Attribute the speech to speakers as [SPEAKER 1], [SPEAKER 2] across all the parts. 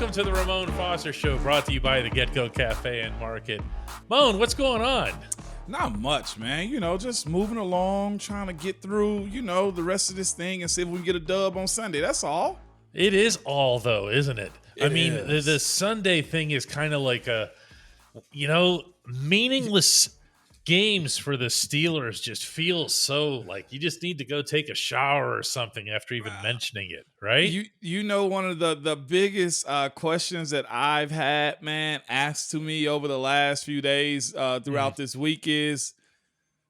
[SPEAKER 1] welcome to the Ramon Foster Show, brought to you by the Get-Go Cafe and Market. Moan, what's going on?
[SPEAKER 2] Not much, man. Just moving along, trying to get through, the rest of this thing and see if we can get a dub on Sunday. That's all.
[SPEAKER 1] It is all, though, isn't it? The Sunday thing is kind of like a, meaningless games for the Steelers just feel so like you just need to go take a shower or something after even mentioning it, right?
[SPEAKER 2] One of the biggest questions that I've had, man, asked to me over the last few days throughout this week is,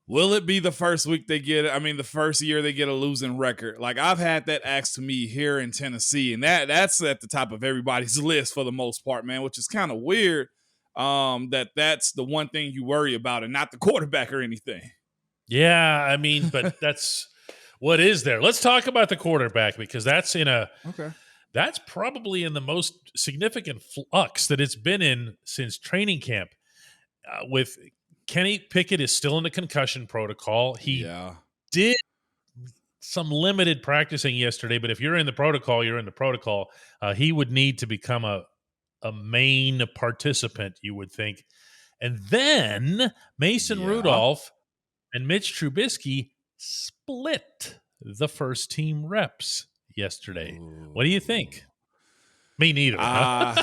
[SPEAKER 2] will it be the first week the first year they get a losing record? Like, I've had that asked to me here in Tennessee, and that's at the top of everybody's list for the most part, man, which is kind of weird. That's the one thing you worry about and not the quarterback or anything.
[SPEAKER 1] Yeah, but that's what is there. Let's talk about the quarterback because that's that's probably in the most significant flux that it's been in since training camp. With Kenny Pickett is still in the concussion protocol. He did some limited practicing yesterday, but if you're in the protocol, you're in the protocol. He would need to become a main participant, you would think. And then Mason Rudolph and Mitch Trubisky split the first team reps yesterday. Ooh. What do you think? Me neither.
[SPEAKER 2] I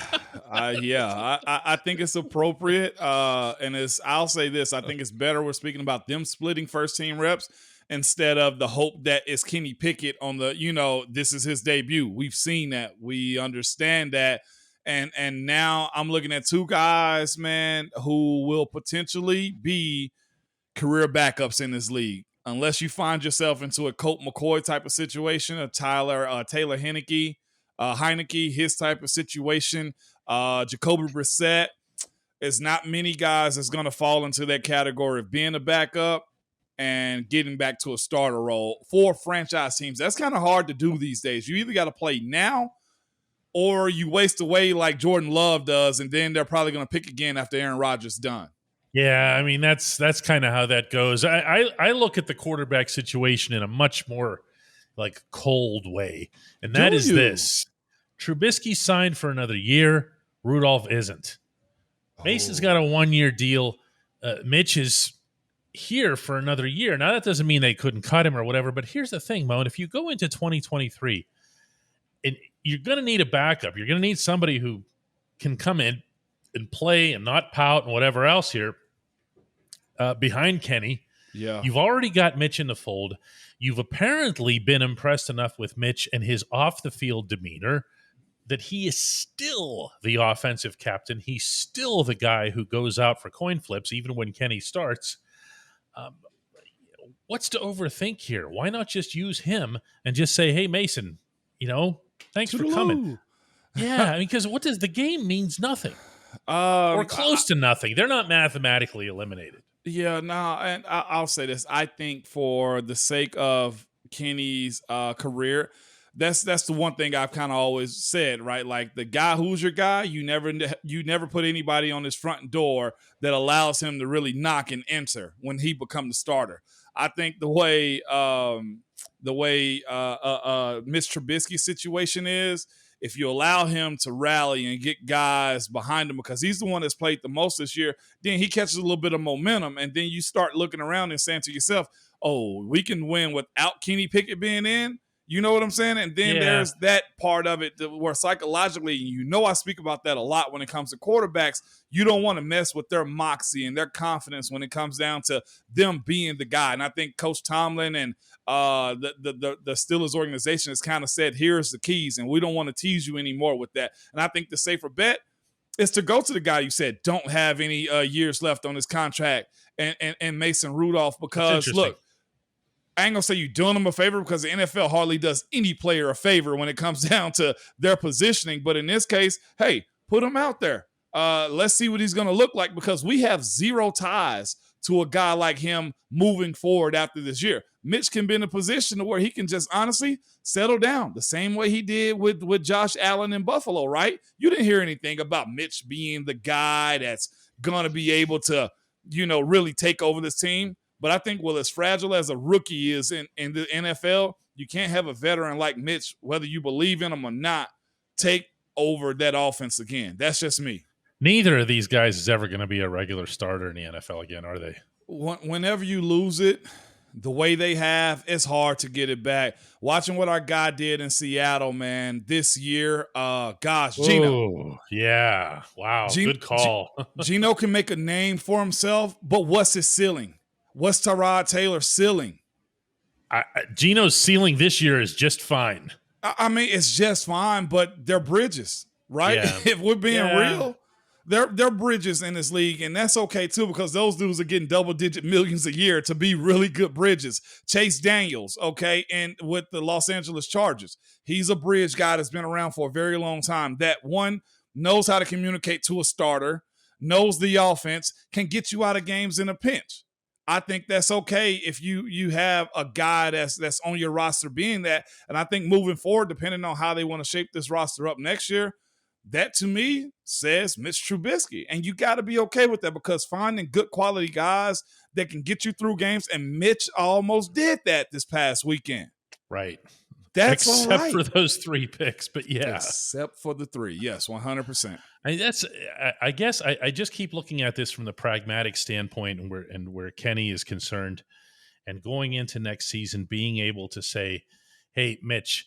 [SPEAKER 2] think it's appropriate. I'll say this. I think it's better we're speaking about them splitting first team reps instead of the hope that it's Kenny Pickett on the, this is his debut. We've seen that. We understand that. And now I'm looking at two guys, man, who will potentially be career backups in this league. Unless you find yourself into a Colt McCoy type of situation, a Taylor Heineke, his type of situation, Jacoby Brissett. There's not many guys that's going to fall into that category of being a backup and getting back to a starter role for franchise teams. That's kind of hard to do these days. You either got to play now or you waste away like Jordan Love does, and then they're probably going to pick again after Aaron Rodgers is done.
[SPEAKER 1] Yeah, that's kind of how that goes. I look at the quarterback situation in a much more like cold way, and that is this. Trubisky signed for another year. Rudolph isn't. Mason's got a 1-year deal. Mitch is here for another year. Now, that doesn't mean they couldn't cut him or whatever, but here's the thing, Mo, and if you go into 2023 and you're going to need a backup. You're going to need somebody who can come in and play and not pout and whatever else here behind Kenny.
[SPEAKER 2] Yeah.
[SPEAKER 1] You've already got Mitch in the fold. You've apparently been impressed enough with Mitch and his off-the-field demeanor that he is still the offensive captain. He's still the guy who goes out for coin flips even when Kenny starts. What's to overthink here? Why not just use him and just say, hey, Mason, thanks for coming. Yeah, because what does the game means nothing or close to nothing. They're not mathematically eliminated.
[SPEAKER 2] Yeah, no, and I'll say this. I think for the sake of Kenny's career, that's the one thing I've kind of always said, right? Like the guy who's your guy, you never put anybody on his front door that allows him to really knock and enter when he becomes the starter. I think the way Mitch Trubisky's situation is, if you allow him to rally and get guys behind him because he's the one that's played the most this year, then he catches a little bit of momentum, and then you start looking around and saying to yourself, oh, we can win without Kenny Pickett being in. You know what I'm saying? And then there's that part of it where psychologically, I speak about that a lot when it comes to quarterbacks. You don't want to mess with their moxie and their confidence when it comes down to them being the guy. And I think Coach Tomlin and the Steelers organization has kind of said, here's the keys, and we don't want to tease you anymore with that. And I think the safer bet is to go to the guy you said don't have any years left on his contract and Mason Rudolph, because, look, I ain't going to say you're doing them a favor because the NFL hardly does any player a favor when it comes down to their positioning. But in this case, hey, put him out there. Let's see what he's going to look like, because we have zero ties to a guy like him moving forward after this year. Mitch can be in a position where he can just honestly settle down the same way he did with Josh Allen in Buffalo, right? You didn't hear anything about Mitch being the guy that's going to be able to, really take over this team. But I think, as fragile as a rookie is in the NFL, you can't have a veteran like Mitch, whether you believe in him or not, take over that offense again. That's just me.
[SPEAKER 1] Neither of these guys is ever going to be a regular starter in the NFL again, are they?
[SPEAKER 2] Whenever you lose it the way they have, it's hard to get it back. Watching what our guy did in Seattle, man, this year, Geno.
[SPEAKER 1] Oh, yeah. Wow, good call.
[SPEAKER 2] Geno can make a name for himself, but what's his ceiling? What's Tyrod Taylor's ceiling?
[SPEAKER 1] Geno's ceiling this year is just fine.
[SPEAKER 2] I mean, it's just fine, but they're bridges, right?
[SPEAKER 1] Yeah.
[SPEAKER 2] If we're being real, they're bridges in this league, and that's okay too, because those dudes are getting double-digit millions a year to be really good bridges. Chase Daniels, okay, and with the Los Angeles Chargers, he's a bridge guy that's been around for a very long time. That one knows how to communicate to a starter, knows the offense, can get you out of games in a pinch. I think that's okay if you have a guy that's on your roster being that. And I think moving forward, depending on how they want to shape this roster up next year, that to me says Mitch Trubisky. And you got to be okay with that, because finding good quality guys that can get you through games, and Mitch almost did that this past weekend.
[SPEAKER 1] Right.
[SPEAKER 2] That's
[SPEAKER 1] except
[SPEAKER 2] all right.
[SPEAKER 1] for those 3 picks, but yeah.
[SPEAKER 2] Except for the 3. Yes, 100%.
[SPEAKER 1] I guess I just keep looking at this from the pragmatic standpoint, and where Kenny is concerned, and going into next season being able to say, hey, Mitch,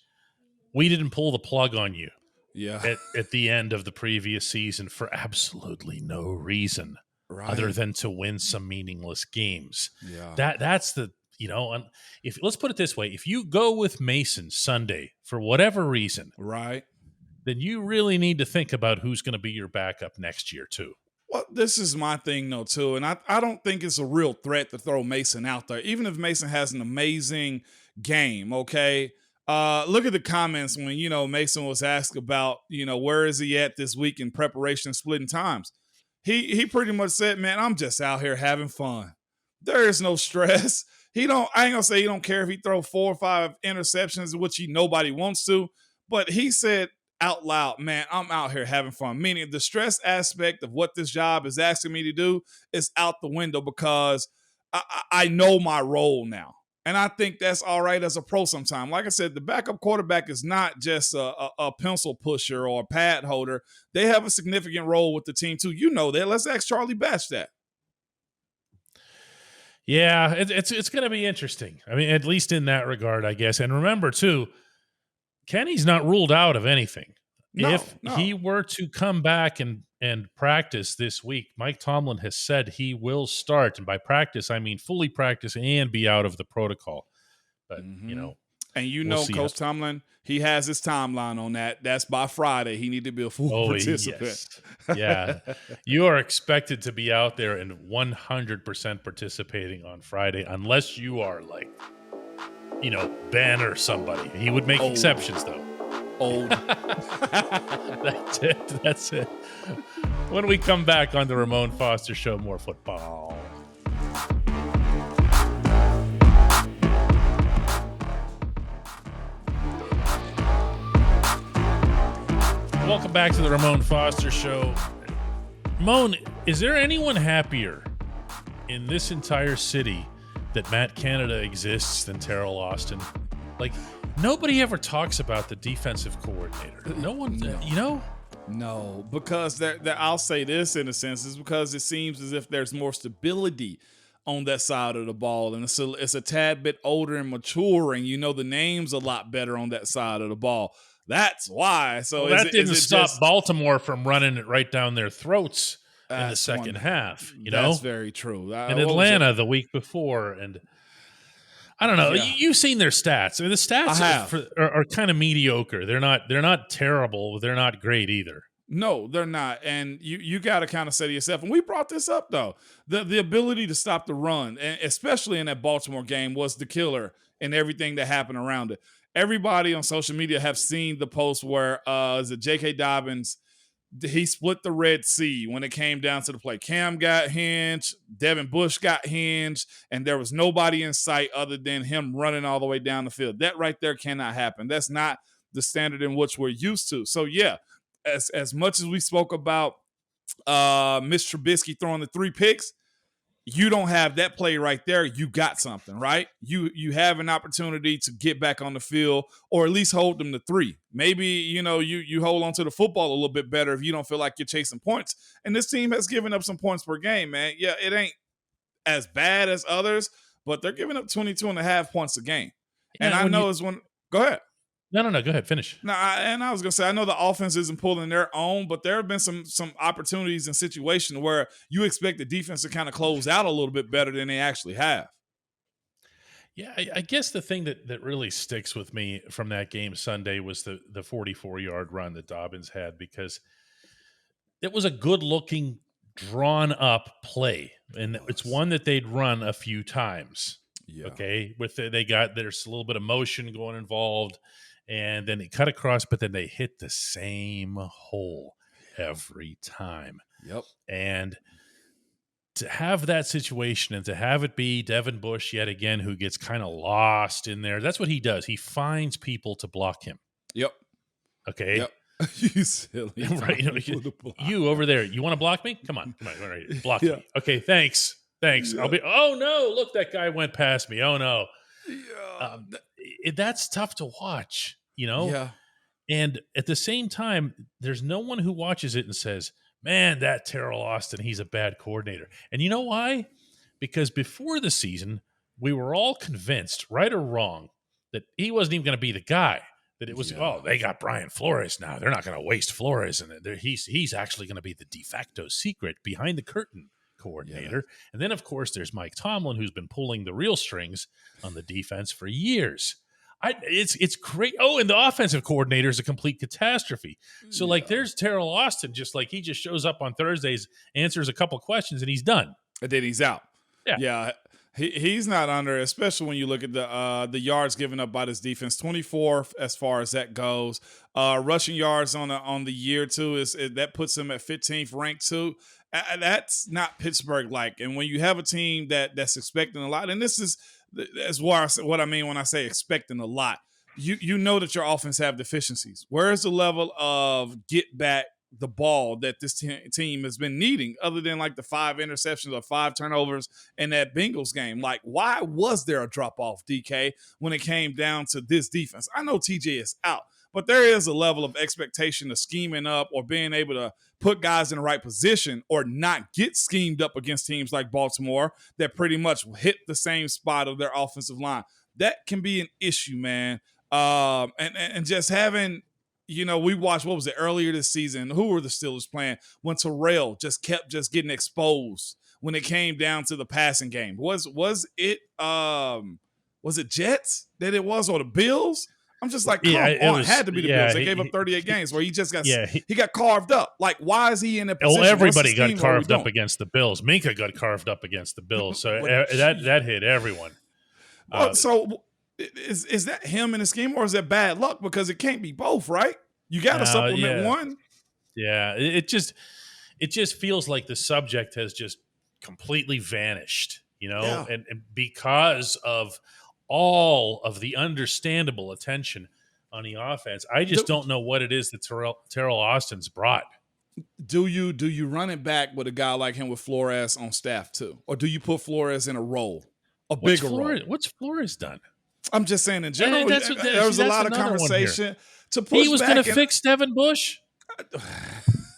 [SPEAKER 1] we didn't pull the plug on you at the end of the previous season for absolutely no reason other than to win some meaningless games. Yeah. That's the, if let's put it this way, if you go with Mason Sunday for whatever reason,
[SPEAKER 2] right,
[SPEAKER 1] then you really need to think about who's going to be your backup next year too.
[SPEAKER 2] Well, this is my thing, though, too. And I don't think it's a real threat to throw Mason out there, even if Mason has an amazing game, okay? Look at the comments when, Mason was asked about, where is he at this week in preparation, splitting times. He pretty much said, man, I'm just out here having fun. There is no stress. I ain't going to say he don't care if he throw 4 or 5 interceptions, which nobody wants to, but he said out loud, man, I'm out here having fun. Meaning the stress aspect of what this job is asking me to do is out the window, because I know my role now. And I think that's all right as a pro sometime. Like I said, the backup quarterback is not just a pencil pusher or a pad holder. They have a significant role with the team too. You know that. Let's ask Charlie Batch that.
[SPEAKER 1] Yeah, it's going to be interesting. I mean, at least in that regard, I guess. And remember, too, Kenny's not ruled out of anything. No. He were to come back and practice this week, Mike Tomlin has said he will start. And by practice, I mean fully practice and be out of the protocol. But,
[SPEAKER 2] And Coach Tomlin, he has his timeline on that. That's by Friday. He need to be a full participant.
[SPEAKER 1] Yes. Yeah. You are expected to be out there and 100% participating on Friday, unless you are like, Ben or somebody. He would make exceptions, though. That's it. When we come back on the Ramon Foster Show, more football. Welcome back to the Ramon Foster Show. Ramon, is there anyone happier in this entire city that Matt Canada exists than Terrell Austin? Like, nobody ever talks about the defensive coordinator. No one,
[SPEAKER 2] No, because I'll say this in a sense, is because it seems as if there's more stability on that side of the ball, and it's a tad bit older and maturing. The name's a lot better on that side of the ball. That's why. So
[SPEAKER 1] that didn't stop Baltimore from running it right down their throats in the second half.
[SPEAKER 2] That's very true.
[SPEAKER 1] In Atlanta the week before, and I don't know. Yeah. You've seen their stats. I mean, the stats are kind of mediocre. They're not terrible. They're not great either.
[SPEAKER 2] No, they're not. And you got to kind of say to yourself, and we brought this up, though, the ability to stop the run, and especially in that Baltimore game, was the killer in everything that happened around it. Everybody on social media have seen the post where J.K. Dobbins, he split the Red Sea when it came down to the play. Cam got hinged, Devin Bush got hinged, and there was nobody in sight other than him running all the way down the field. That right there cannot happen. That's not the standard in which we're used to. So, yeah, as much as we spoke about Mitch Trubisky throwing the 3 picks, you don't have that play right there, you got something, right? You have an opportunity to get back on the field or at least hold them to 3. Maybe, you hold on to the football a little bit better if you don't feel like you're chasing points. And this team has given up some points per game, man. Yeah, it ain't as bad as others, but they're giving up 22.5 points a game. Yeah, and I know it's one. Go ahead.
[SPEAKER 1] No. Go ahead. Finish.
[SPEAKER 2] No, and I was gonna say I know the offense isn't pulling their own, but there have been some opportunities and situations where you expect the defense to kind of close out a little bit better than they actually have.
[SPEAKER 1] Yeah, I guess the thing that really sticks with me from that game Sunday was the 44-yard run that Dobbins had, because it was a good-looking, drawn-up play, and it's one that they'd run a few times. Yeah. Okay, there's a little bit of motion going involved, and then they cut across, but then they hit the same hole every time.
[SPEAKER 2] Yep.
[SPEAKER 1] And to have that situation and to have it be Devin Bush yet again, who gets kind of lost in there, that's what he does. He finds people to block him.
[SPEAKER 2] Yep.
[SPEAKER 1] Okay.
[SPEAKER 2] Yep. You silly.
[SPEAKER 1] Right. You over there, you want to block me? Come on. Right. Block me. Okay, thanks. Yeah. Oh no, look, that guy went past me. Oh no. Yeah. That's tough to watch,
[SPEAKER 2] Yeah.
[SPEAKER 1] And at the same time, there's no one who watches it and says, man, that Terrell Austin, he's a bad coordinator. And you know why? Because before the season, we were all convinced, right or wrong, that he wasn't even going to be the guy. That it was, they got Brian Flores now. They're not going to waste Flores. And he's actually going to be the de facto secret behind the curtain coordinator. Yeah. And then, of course, there's Mike Tomlin, who's been pulling the real strings on the defense for years. It's great. Oh, and the offensive coordinator is a complete catastrophe. So, there's Terrell Austin, he just shows up on Thursdays, answers a couple questions, and he's done.
[SPEAKER 2] And then he's out. Yeah. He's not under, especially when you look at the yards given up by this defense. 24 as far as that goes. Rushing yards on the year too that puts him at 15th ranked too. That's not Pittsburgh like. And when you have a team that's expecting a lot, and that's what I mean when I say expecting a lot. You know that your offense have deficiencies. Where is the level of get back the ball that this team has been needing, other than the 5 interceptions or 5 turnovers in that Bengals game? Why was there a drop-off, DK, when it came down to this defense? I know TJ is out, but there is a level of expectation of scheming up or being able to put guys in the right position or not get schemed up against teams like Baltimore that pretty much hit the same spot of their offensive line. That can be an issue, man. And just having – we watched, what was it, earlier this season? Who were the Steelers playing when Terrell kept getting exposed when it came down to the passing game? Was it Jets that it was, or the Bills? I'm just come on. It had to be the Bills. They gave up 38 games where he just got he got carved up. Why is he in a position?
[SPEAKER 1] Well, everybody got carved up against the Bills. Minka got carved up against the Bills. So that hit everyone.
[SPEAKER 2] So is that him in the scheme, or is that bad luck? Because it can't be both, right? You got to supplement one.
[SPEAKER 1] Yeah, it just feels like the subject has just completely vanished, and because of all of the understandable attention on the offense, I just don't know what it is that Terrell Austin's brought.
[SPEAKER 2] Do you run it back with a guy like him with Flores on staff too, or do you put Flores in a role, bigger role?
[SPEAKER 1] What's Flores done?
[SPEAKER 2] I'm just saying in general. There was a lot of conversation to push.
[SPEAKER 1] He was going to fix Devin Bush.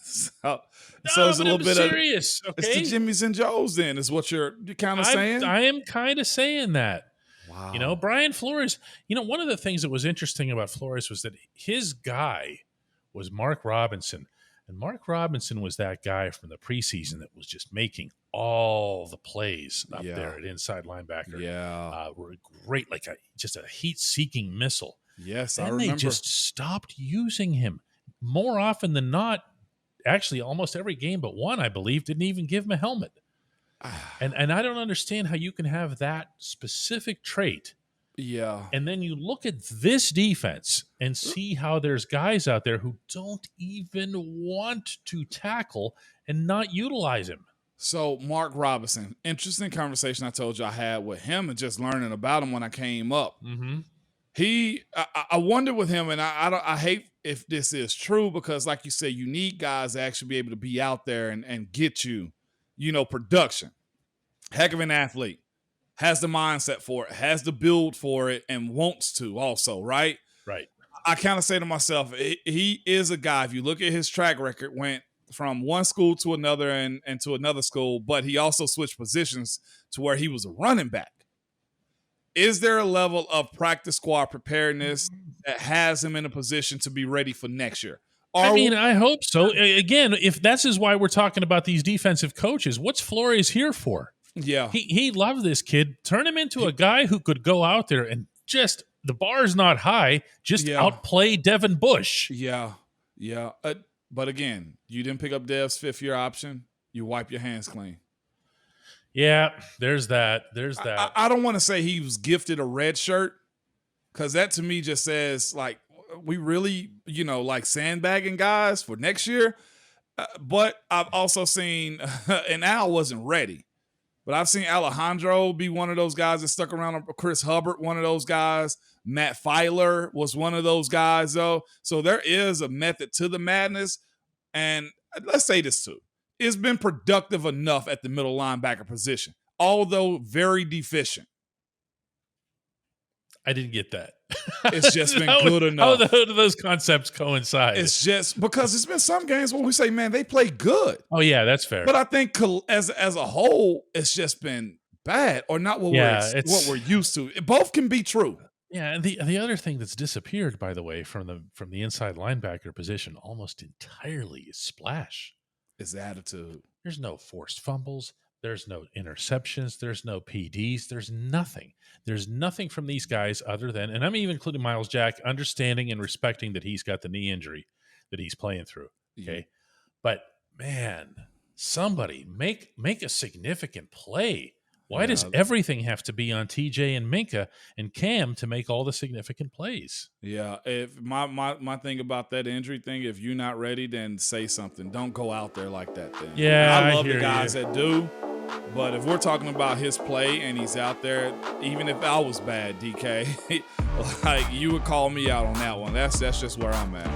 [SPEAKER 2] So it's a little bit
[SPEAKER 1] serious.
[SPEAKER 2] It's the Jimmys and Joes. Then is what you're kind of saying.
[SPEAKER 1] I am kind of saying that.
[SPEAKER 2] Wow.
[SPEAKER 1] Brian Flores. One of the things that was interesting about Flores was that his guy was Mark Robinson. And Mark Robinson was that guy from the preseason that was just making all the plays up there at inside linebacker.
[SPEAKER 2] Yeah.
[SPEAKER 1] Were great, just a heat-seeking missile.
[SPEAKER 2] Yes,
[SPEAKER 1] I
[SPEAKER 2] remember.
[SPEAKER 1] And they just stopped using him. More often than not, actually almost every game but one, I believe, didn't even give him a helmet. And I don't understand how you can have that specific trait.
[SPEAKER 2] Yeah.
[SPEAKER 1] And then you look at this defense and see how there's guys out there who don't even want to tackle and not utilize him.
[SPEAKER 2] So Mark Robinson, interesting conversation I told you I had with him and just learning about him when I came up.
[SPEAKER 1] Mm-hmm.
[SPEAKER 2] I wonder with him, and I hate if this is true because, like you said, you need guys to actually be able to be out there and get you, production. Heck of an athlete. Has the mindset for it, has the build for it, and wants to also, right?
[SPEAKER 1] Right.
[SPEAKER 2] I kind of say to myself, he is a guy, if you look at his track record, went from one school to another and to another school, but he also switched positions to where he was a running back. Is there a level of practice squad preparedness that has him in a position to be ready for next year?
[SPEAKER 1] I hope so. Again, if this is why we're talking about these defensive coaches, what's Flores here for?
[SPEAKER 2] Yeah.
[SPEAKER 1] He loved this kid. Turn him into a guy who could go out there and just, the bar's not high, just outplay Devin Bush.
[SPEAKER 2] Yeah. Yeah. But again, you didn't pick up Dev's fifth-year option. You wipe your hands clean.
[SPEAKER 1] Yeah, there's that.
[SPEAKER 2] I don't want to say he was gifted a red shirt, because that to me just says, like, we really, like sandbagging guys for next year. But I've also seen, and Al wasn't ready, but I've seen Alejandro be one of those guys that stuck around. Chris Hubbard, one of those guys. Matt Filer was one of those guys, though. So there is a method to the madness. And let's say this too. It's been productive enough at the middle linebacker position, although very deficient.
[SPEAKER 1] I didn't get that.
[SPEAKER 2] It's just been good enough.
[SPEAKER 1] How do those concepts coincide?
[SPEAKER 2] It's just because it's been some games where we say, man, they play good.
[SPEAKER 1] Oh, yeah, that's fair.
[SPEAKER 2] But I think as a whole, it's just been bad or not what we're used to. Both can be true.
[SPEAKER 1] Yeah, and the other thing that's disappeared, by the way, from the inside linebacker position almost entirely is splash.
[SPEAKER 2] It's attitude.
[SPEAKER 1] There's no forced fumbles. There's no interceptions. There's no PDs. There's nothing. There's nothing from these guys other than, and I'm even including Miles Jack, understanding and respecting that he's got the knee injury that he's playing through. Okay. Yeah. But man, somebody make a significant play. Why does everything have to be on TJ and Minka and Cam to make all the significant plays?
[SPEAKER 2] Yeah, if my thing about that injury thing, if you're not ready, then say something. Don't go out there like that thing.
[SPEAKER 1] Yeah,
[SPEAKER 2] I love the guys that do, but if we're talking about his play and he's out there, even if I was bad, DK, like you would call me out on that one. That's just where I'm at.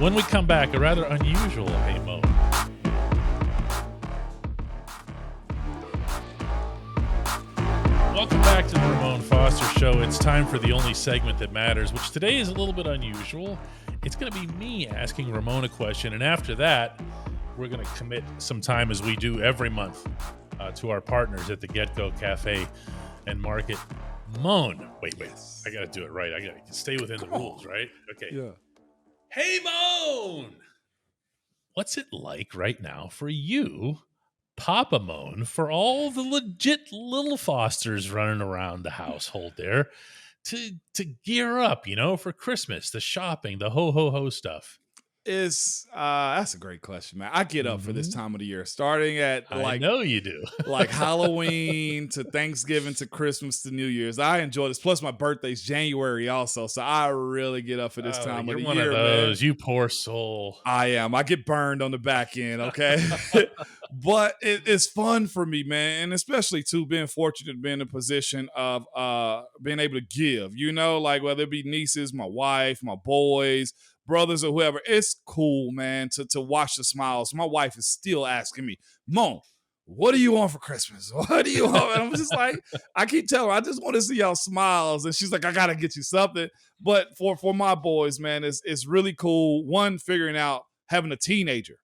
[SPEAKER 1] When we come back, a rather unusual Hey Mo. Welcome back to the Ramon Foster Show. It's time for the only segment that matters, which today is a little bit unusual. It's going to be me asking Ramon a question, and after that, we're going to commit some time, as we do every month, to our partners at the Get-Go Cafe and Market. Moan. Wait. I got to do it right. I got to stay within the rules, right? Okay.
[SPEAKER 2] Yeah.
[SPEAKER 1] Hey, Moan! What's it like right now for you, Papa Moan, for all the legit little Fosters running around the household there to gear up, for Christmas, the shopping, the ho stuff?
[SPEAKER 2] That's a great question, man. I get up for this time of the year, starting at
[SPEAKER 1] I know you do.
[SPEAKER 2] like Halloween to Thanksgiving to Christmas to New Year's. I enjoy this. Plus, my birthday's January also, so I really get up for this time of the
[SPEAKER 1] one
[SPEAKER 2] year.
[SPEAKER 1] Of those,
[SPEAKER 2] man.
[SPEAKER 1] You poor soul.
[SPEAKER 2] I am. I get burned on the back end, okay? But it's fun for me, man, and especially too being fortunate to be in a position of being able to give. Like whether it be nieces, my wife, my boys, brothers, or whoever. It's cool, man, to watch the smiles. My wife is still asking me, Mom, what do you want for Christmas? What do you want? And I'm just like, I keep telling her, I just want to see y'all smiles. And she's like, I got to get you something. But for my boys, man, it's really cool. One, figuring out having a teenager.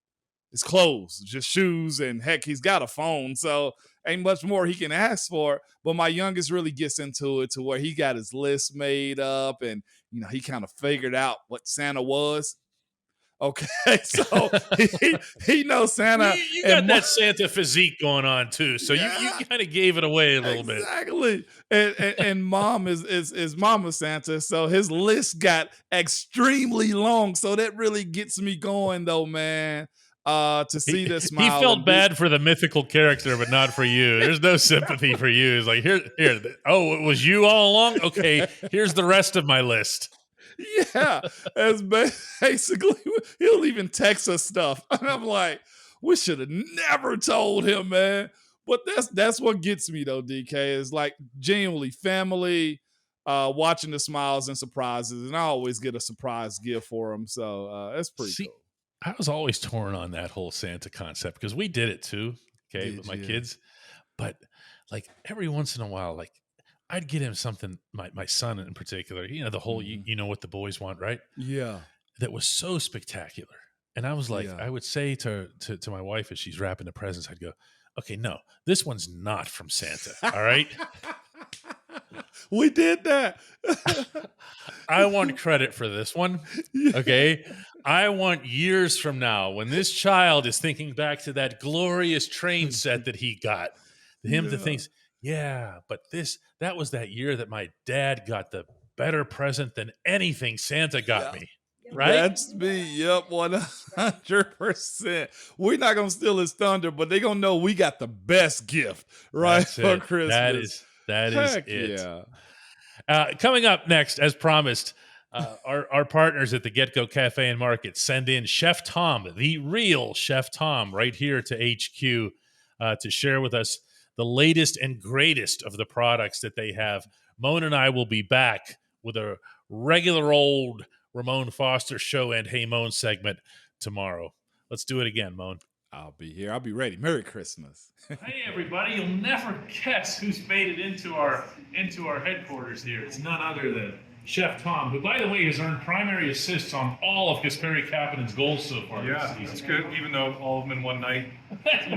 [SPEAKER 2] It's clothes, just shoes, and heck, he's got a phone. So ain't much more he can ask for. But my youngest really gets into it to where he got his list made up and, he kind of figured out what Santa was. Okay, so he knows Santa.
[SPEAKER 1] You got that Santa physique going on too, so you kind of gave it away a little bit.
[SPEAKER 2] Exactly. And mom is Mama Santa, so his list got extremely long. So that really gets me going, though, man. To see this smile.
[SPEAKER 1] He felt bad for the mythical character, but not for you. There's no sympathy for you. It's like, here. Oh, it was you all along? Okay, here's the rest of my list.
[SPEAKER 2] Yeah, as basically, he'll even text us stuff. And I'm like, we should have never told him, man. But that's what gets me, though, DK, is like genuinely family, watching the smiles and surprises. And I always get a surprise gift for him. So that's pretty cool.
[SPEAKER 1] I was always torn on that whole Santa concept because we did it too, with my kids. but like every once in a while, like I'd get him something, my son in particular, the whole, you know what the boys want, right?
[SPEAKER 2] Yeah.
[SPEAKER 1] That was so spectacular. And I was like,
[SPEAKER 2] Yeah.
[SPEAKER 1] I would say to my wife as she's wrapping the presents, I'd go, okay, no, this one's not from Santa. All right.
[SPEAKER 2] We did that.
[SPEAKER 1] I want credit for this one.
[SPEAKER 2] Yeah.
[SPEAKER 1] Okay. I want years from now when this child is thinking back to that glorious train set that he got, him to think, yeah, but that was that year that my dad got the better present than anything Santa got me. Right?
[SPEAKER 2] That's me. Yep, 100%. We're not gonna steal his thunder, but they're gonna know we got the best gift, right, for Christmas.
[SPEAKER 1] That
[SPEAKER 2] Heck
[SPEAKER 1] is it.
[SPEAKER 2] Yeah.
[SPEAKER 1] Coming up next, as promised, our partners at the Get Go Cafe and Market send in Chef Tom, the real Chef Tom, right here to HQ to share with us the latest and greatest of the products that they have. Moan and I will be back with a regular old Ramon Foster Show and Hey Moan segment tomorrow. Let's do it again, Moan.
[SPEAKER 2] I'll be here. I'll be ready. Merry Christmas.
[SPEAKER 1] Hey everybody, you'll never guess who's made it into our headquarters here. It's none other than Chef Tom, who, by the way, has earned primary assists on all of Kasperi Kapanen's goals so far.
[SPEAKER 3] Yeah, that's good, even though all of them in one night.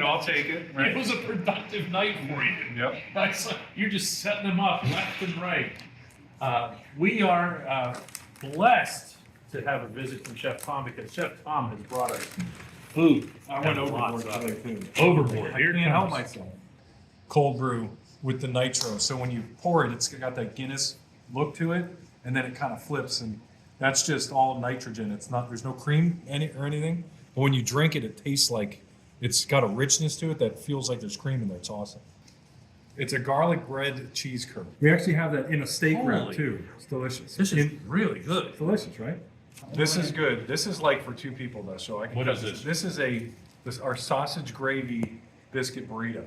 [SPEAKER 3] I'll take it. Right?
[SPEAKER 1] It was a productive night for you.
[SPEAKER 3] Yep.
[SPEAKER 1] It's like you're just setting them up left and right. We are blessed to have a visit from Chef Tom because Chef Tom has brought us food.
[SPEAKER 3] I went overboard today too.
[SPEAKER 1] Overboard.
[SPEAKER 3] I can't help myself. Cold brew with the nitro. So when you pour it, it's got that Guinness look to it, and then it kind of flips, and that's just all nitrogen. It's not. There's no cream or anything. But when you drink it, it tastes like it's got a richness to it that feels like there's cream in there. It's awesome. It's a garlic bread cheese curd. We actually have that in a steak wrap too. It's delicious.
[SPEAKER 1] This is really good.
[SPEAKER 3] It's delicious, right? This is good. This is like for two people though, so I can.
[SPEAKER 1] What is this?
[SPEAKER 3] This is our sausage gravy biscuit burrito.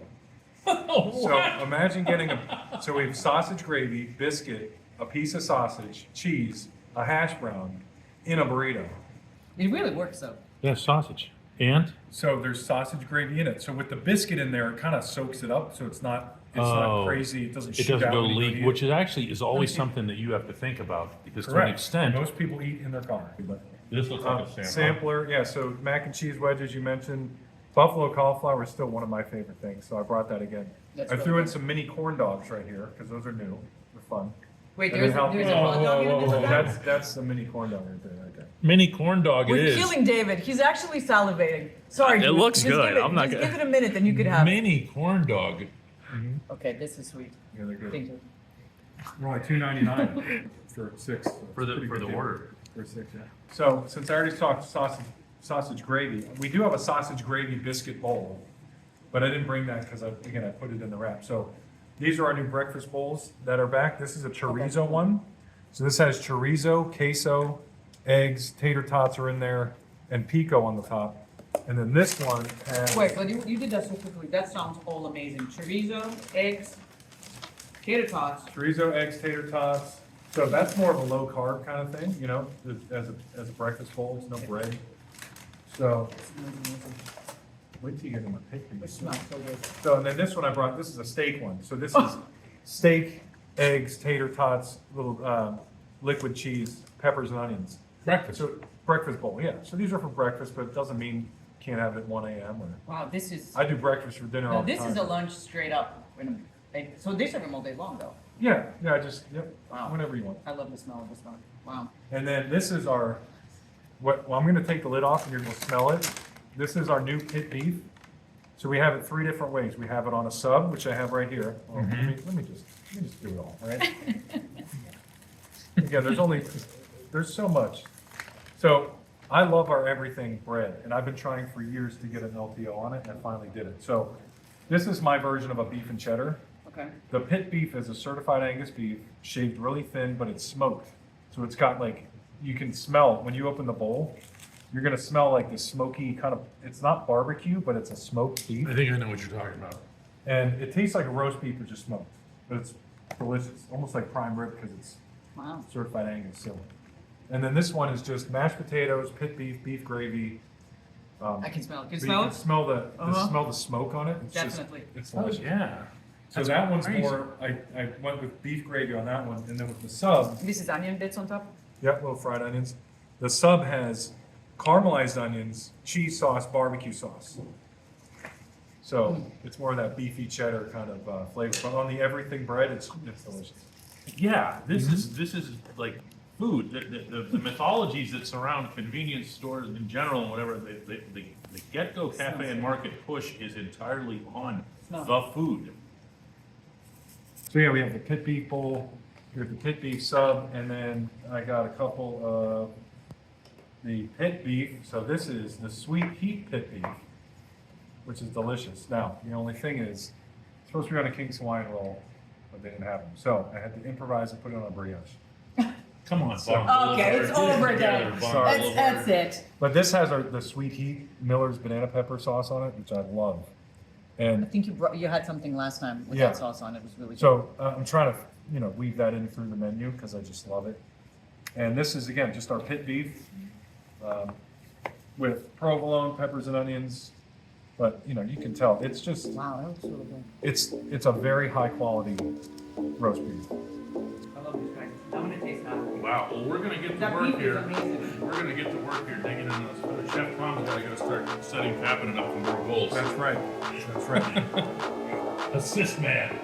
[SPEAKER 1] Oh,
[SPEAKER 3] So imagine getting so we have sausage gravy, biscuit, a piece of sausage, cheese, a hash brown in a burrito.
[SPEAKER 4] It really works though.
[SPEAKER 1] Yeah, sausage. And?
[SPEAKER 3] So there's sausage gravy in it. So with the biscuit in there, it kind of soaks it up, so it's not crazy. It doesn't shoot out
[SPEAKER 1] go
[SPEAKER 3] when you
[SPEAKER 1] leak,
[SPEAKER 3] eat
[SPEAKER 1] which
[SPEAKER 3] it.
[SPEAKER 1] is actually always something that you have to think about because to an
[SPEAKER 3] Correct.
[SPEAKER 1] extent,
[SPEAKER 3] Most people eat in their car. But
[SPEAKER 1] this looks like a sampler.
[SPEAKER 3] sampler, yeah. So mac and cheese wedges you mentioned. Buffalo cauliflower is still one of my favorite things, so I brought that again.
[SPEAKER 4] That's
[SPEAKER 3] I
[SPEAKER 4] really
[SPEAKER 3] threw in
[SPEAKER 4] good.
[SPEAKER 3] some mini corn dogs right here because those are new. They're fun.
[SPEAKER 4] Wait,
[SPEAKER 3] And
[SPEAKER 4] there's
[SPEAKER 3] then
[SPEAKER 4] a hot dog in it?
[SPEAKER 3] That's the mini corn dog right there.
[SPEAKER 1] Mini corn dog
[SPEAKER 4] We're
[SPEAKER 1] it is.
[SPEAKER 4] killing David. He's actually salivating. Sorry.
[SPEAKER 1] It
[SPEAKER 4] dude.
[SPEAKER 1] looks
[SPEAKER 4] Just
[SPEAKER 1] good.
[SPEAKER 4] Give it,
[SPEAKER 1] I'm not
[SPEAKER 4] just
[SPEAKER 1] gonna-
[SPEAKER 4] give it a minute, then you could have it.
[SPEAKER 1] Mini corn dog.
[SPEAKER 4] Okay, this is sweet.
[SPEAKER 3] Yeah, they're good.
[SPEAKER 4] Thank you.
[SPEAKER 3] Right, $2.99 for 6.
[SPEAKER 1] For the order.
[SPEAKER 3] For 6, yeah. So since I already talked sausage gravy, we do have a sausage gravy biscuit bowl, but I didn't bring that because I put it in the wrap. So these are our new breakfast bowls that are back. This is a chorizo one. So this has chorizo, queso, eggs, tater tots are in there, and pico on the top. And then this one has
[SPEAKER 4] Wait, but you did that so quickly. That sounds all amazing. Chorizo, eggs, tater tots.
[SPEAKER 3] chorizo, eggs, tater tots. So that's more of a low carb kind of thing, as a breakfast bowl. It's no bread. So
[SPEAKER 4] It smells amazing.
[SPEAKER 3] wait till you get in my
[SPEAKER 4] It
[SPEAKER 3] picnic.
[SPEAKER 4] smells so good.
[SPEAKER 3] So and then this one I brought. This is a steak one. So this is steak, eggs, tater tots, little liquid cheese, peppers and onions.
[SPEAKER 1] Breakfast.
[SPEAKER 3] So breakfast bowl, yeah. So these are for breakfast, but it doesn't mean you can't have it at 1 a.m. or
[SPEAKER 4] Wow, this is.
[SPEAKER 3] I do breakfast for dinner all
[SPEAKER 4] No,
[SPEAKER 3] the
[SPEAKER 4] this
[SPEAKER 3] time.
[SPEAKER 4] is a lunch straight up. So they serve them all day long though.
[SPEAKER 3] Yeah, I just
[SPEAKER 4] Wow.
[SPEAKER 3] whenever you want.
[SPEAKER 4] I love the smell of this one. Wow.
[SPEAKER 3] And then this is our well, I'm going to take the lid off and you're going to smell it. This is our new pit beef. So we have it 3 different ways. We have it on a sub, which I have right here. Well, let me just do it all, right? Again, there's so much. So I love our everything bread, and I've been trying for years to get an LTO on it, and I finally did it. So this is my version of a beef and cheddar.
[SPEAKER 4] Okay.
[SPEAKER 3] The pit beef is a certified Angus beef, shaved really thin, but it's smoked. So it's got you can smell when you open the bowl, you're gonna smell like this smoky kind of, it's not barbecue, but it's a smoked beef.
[SPEAKER 1] I think I know what you're talking about.
[SPEAKER 3] And it tastes like a roast beef that's just smoked, but it's delicious, almost like prime rib because it's
[SPEAKER 4] Wow.
[SPEAKER 3] certified Angus. So, and then this one is just mashed potatoes, pit beef, beef gravy,
[SPEAKER 4] I can smell it. Can you
[SPEAKER 3] So
[SPEAKER 4] smell
[SPEAKER 3] you
[SPEAKER 4] it?
[SPEAKER 3] can smell the smoke on it. It's
[SPEAKER 4] Definitely.
[SPEAKER 3] It's
[SPEAKER 1] Oh,
[SPEAKER 3] delicious.
[SPEAKER 1] yeah.
[SPEAKER 3] So
[SPEAKER 1] That's
[SPEAKER 3] that one's
[SPEAKER 1] crazy.
[SPEAKER 3] more. I went with beef gravy on that one, and then with the sub,
[SPEAKER 4] This is onion bits on top?
[SPEAKER 3] yep, little fried onions. The sub has caramelized onions, cheese sauce, barbecue sauce. So it's more of that beefy cheddar kind of flavor. But on the everything bread, it's delicious.
[SPEAKER 1] Yeah, this is like food. The mythologies that surround convenience stores in general and whatever, the Get-Go Cafe and Market push is entirely on the food.
[SPEAKER 3] So yeah, we have the pit beef bowl, here's the pit beef sub, and then I got a couple of the pit beef. So this is the sweet heat pit beef, which is delicious. Now, the only thing is, it's supposed to be on a King's Hawaiian roll, but they didn't have them. So I had to improvise and put it on a brioche.
[SPEAKER 1] Come on,
[SPEAKER 3] So-
[SPEAKER 1] Bob.
[SPEAKER 4] Okay, it's over then.
[SPEAKER 3] Sorry.
[SPEAKER 4] That's it.
[SPEAKER 3] But this has the sweet heat Miller's banana pepper sauce on it, which I love.
[SPEAKER 4] I
[SPEAKER 3] And
[SPEAKER 4] think you had something last time with
[SPEAKER 3] Yeah.
[SPEAKER 4] that sauce on it. It was really good.
[SPEAKER 3] so I'm trying to, weave that in through the menu because I just love it. And this is, again, just our pit beef with provolone, peppers and onions. But, you can tell, it's just,
[SPEAKER 4] Wow, that looks really good.
[SPEAKER 3] it's a very high quality roast beef.
[SPEAKER 4] I love this guy. I'm gonna taste that.
[SPEAKER 1] Wow. Well, we're gonna get to
[SPEAKER 4] That
[SPEAKER 1] work
[SPEAKER 4] beef is
[SPEAKER 1] here.
[SPEAKER 4] amazing.
[SPEAKER 1] We're gonna get to work here digging in those food. Chef Tom's gotta go start setting cabinet up for more bowls.
[SPEAKER 3] That's right. That's right.
[SPEAKER 1] Assist man.